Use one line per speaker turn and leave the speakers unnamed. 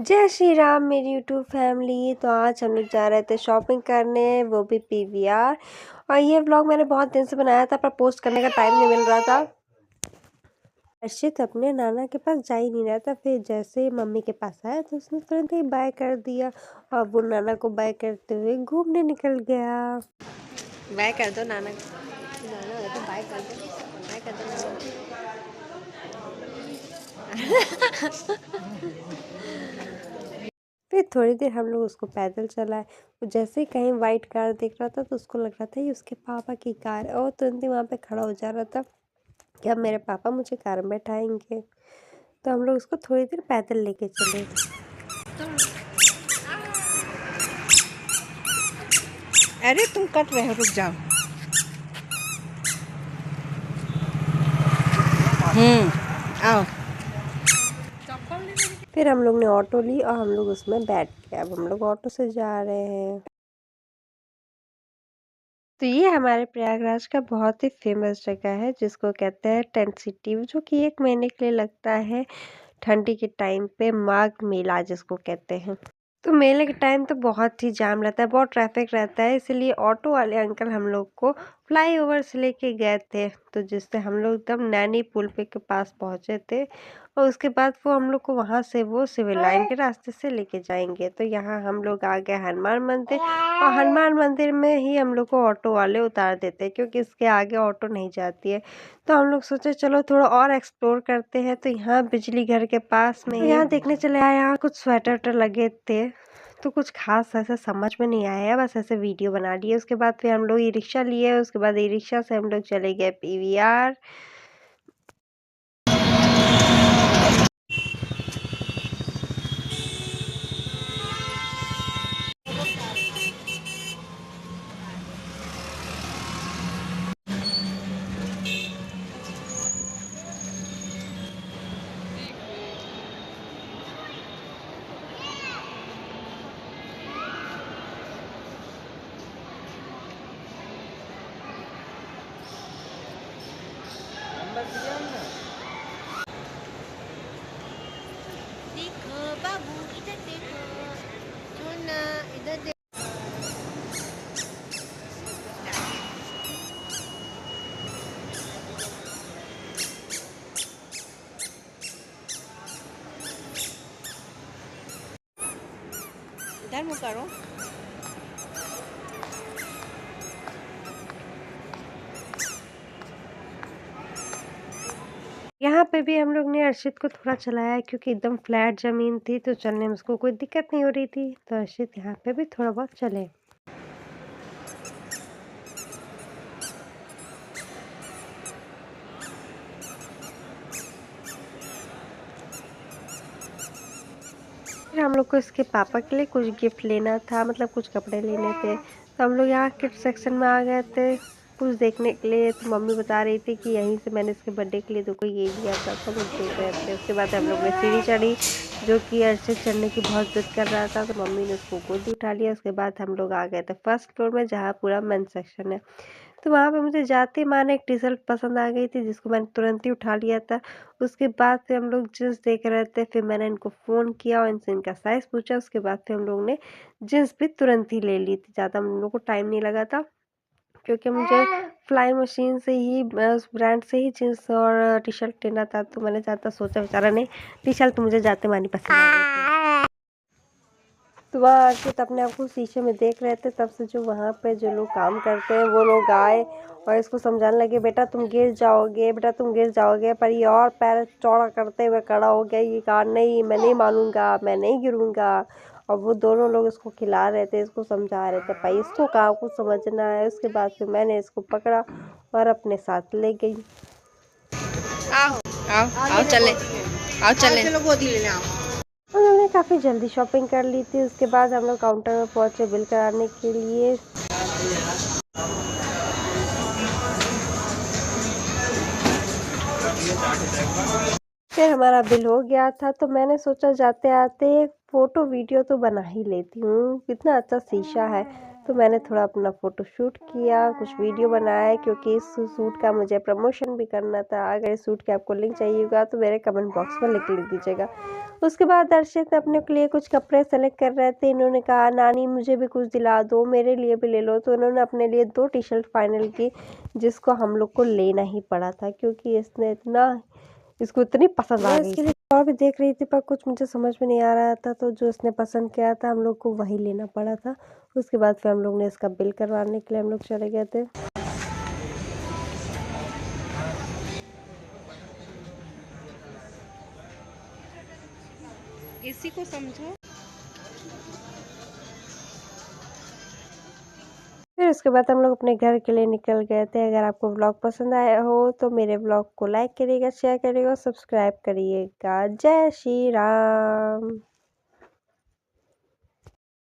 जय श्री राम मेरी YouTube family. तो आज हम लोग जा रहे थे शॉपिंग करने, वो भी पीवीआर। और ये व्लॉग मैंने बहुत दिन से बनाया था पर पोस्ट करने का टाइम नहीं मिल रहा था। अर्शित अपने नाना के पास जा ही नहीं रहा था। फिर जैसे मम्मी के पास आया तो उसने तुरंत ही बाय कर दिया और वो नाना को बाय करते हुए घूमने निकल गया। बाय कर दो नाना को। नाना तो बाय कर दो, बाय कर दो नाना को। फिर थोड़ी देर हम लोग उसको पैदल चलाए। वो जैसे ही कहीं वाइट कार देख रहा था तो उसको लग रहा था ये उसके पापा की कार है और तुरंत ही वहाँ पे खड़ा हो जा रहा था कि अब मेरे पापा मुझे कार में बैठाएंगे। तो हम लोग उसको थोड़ी देर पैदल लेके चले।
अरे तुम कट रहे हो, रुक जाओ। आओ।
फिर हम लोग ने ऑटो ली और हम लोग उसमें बैठ गए। अब हम लोग ऑटो से जा रहे हैं। तो ये हमारे प्रयागराज का बहुत ही फेमस जगह है जिसको कहते हैं टेंट सिटी, जो कि 1 महीने के लिए लगता है ठंडी के टाइम पे, माघ मेला जिसको कहते हैं। तो मेले के टाइम तो बहुत ही जाम रहता है, बहुत ट्रैफिक रहता है, इसलिए ऑटो वाले अंकल हम लोग को फ्लाईओवर से लेके गए थे। तो जिससे हम लोग एकदम नैनी पुल पे के पास पहुंचे थे और उसके बाद वो हम लोग को वहां से वो सिविल लाइन के रास्ते से लेके जाएंगे। तो यहाँ हम लोग आ गए हनुमान मंदिर और हनुमान मंदिर में ही हम लोग को ऑटो वाले उतार देते हैं क्योंकि इसके आगे ऑटो नहीं जाती है। तो हम लोग सोचे चलो थोड़ा और एक्सप्लोर करते हैं। तो यहाँ बिजली घर के पास में यहाँ देखने चले आए। यहाँ कुछ स्वेटर वेटर लगे थे तो कुछ खास ऐसा समझ में नहीं आया, बस ऐसे वीडियो बना लिए। उसके बाद फिर हम लोग ई रिक्शा लिए, उसके बाद ई रिक्शा से हम लोग चले गए पीवीआर।
देखो बाबू, इधर देखो। सोना, इधर देखो।
इधर मुँह करो।
यहाँ पे भी हम लोग ने अर्शित को थोड़ा चलाया क्योंकि एकदम फ्लैट जमीन थी तो चलने में उसको कोई दिक्कत नहीं हो रही थी। तो अर्शित यहाँ पे भी थोड़ा बहुत चले। फिर हम लोग को इसके पापा के लिए कुछ गिफ्ट लेना था, मतलब कुछ कपड़े लेने थे। तो हम लोग यहाँ किड्स सेक्शन में आ गए थे कुछ देखने के लिए। तो मम्मी बता रही थी कि यहीं से मैंने इसके बर्थडे के लिए तो कोई ये लिया था, सब कुछ देख रहे थे। उसके बाद हम लोग ने सीढ़ी चढ़ी, जो कि अर्शित चढ़ने की बहुत जिद कर रहा था तो मम्मी ने उसको गोद उठा लिया। उसके बाद हम लोग आ गए थे फर्स्ट फ्लोर में जहाँ पूरा मेंस सेक्शन है। तो वहाँ पे मुझे जाते ही माने एक टी शर्ट पसंद आ गई थी जिसको मैंने तुरंत ही उठा लिया था। उसके बाद फिर हम लोग जींस देख रहे थे, फिर मैंने इनको फ़ोन किया और इनसे इनका साइज़ पूछा। उसके बाद फिर हम लोग ने जींस भी तुरंत ही ले ली थी, ज़्यादा हम लोग को टाइम नहीं लगा था क्योंकि मुझे फ्लाई मशीन से ही उस ब्रांड से ही जींस और टी शर्ट लेना था। तो मैंने ज़्यादा सोचा विचारा नहीं, टी शर्ट तो मुझे जाते मानी पसंद आ गई थी। तो वहाँ आके तो अपने आप को शीशे में देख रहे थे। तब से जो वहाँ पे जो लोग काम करते हैं वो लोग आए और इसको समझाने लगे, बेटा तुम गिर जाओगे, बेटा तुम गिर जाओगे। पर ये और पैर चौड़ा करते हुए खड़ा हो गया। ये कहा नहीं, मैं नहीं मानूंगा, मैं नहीं गिरूंगा। और वो दोनों लोग इसको खिला रहे थे, इसको समझा रहे थे, भाई इसको कहाँ कुछ समझना है। उसके बाद फिर मैंने इसको पकड़ा और अपने साथ ले गई।
आओ आओ आओ चले, आओ चले। चलो गोदी ले ले। आओ।
हम लोग ने काफ़ी जल्दी शॉपिंग कर ली थी। उसके बाद हम लोग काउंटर में पहुँचे बिल कराने के लिए। फिर हमारा बिल हो गया था तो मैंने सोचा जाते आते एक फ़ोटो वीडियो तो बना ही लेती हूँ, कितना अच्छा शीशा है। तो मैंने थोड़ा अपना फ़ोटो शूट किया, कुछ वीडियो बनाया क्योंकि इस सूट का मुझे प्रमोशन भी करना था। अगर इस सूट की आपको लिंक चाहिए होगा तो मेरे कमेंट बॉक्स में लिख दीजिएगा। उसके बाद दर्शित अपने के लिए कुछ कपड़े सेलेक्ट कर रहे थे। इन्होंने कहा नानी मुझे भी कुछ दिला दो, मेरे लिए भी ले लो। तो इन्होंने अपने लिए 2 टी-शर्ट फाइनल की, जिसको हम लोग को लेना ही पड़ा था क्योंकि इसको इतनी पसंद आ गई। इसके लिए और भी देख रही थी पर कुछ मुझे समझ में नहीं आ रहा था, तो जो इसने पसंद किया था हम लोग को वही लेना पड़ा था। उसके बाद फिर हम लोग ने इसका बिल करवाने के लिए हम लोग चले गए थे।
इसी को समझो।
फिर उसके बाद हम लोग अपने घर के लिए निकल गए थे। अगर आपको व्लॉग पसंद आया हो तो मेरे व्लॉग को लाइक करिएगा, शेयर करिएगा और सब्सक्राइब करिएगा। जय श्री राम।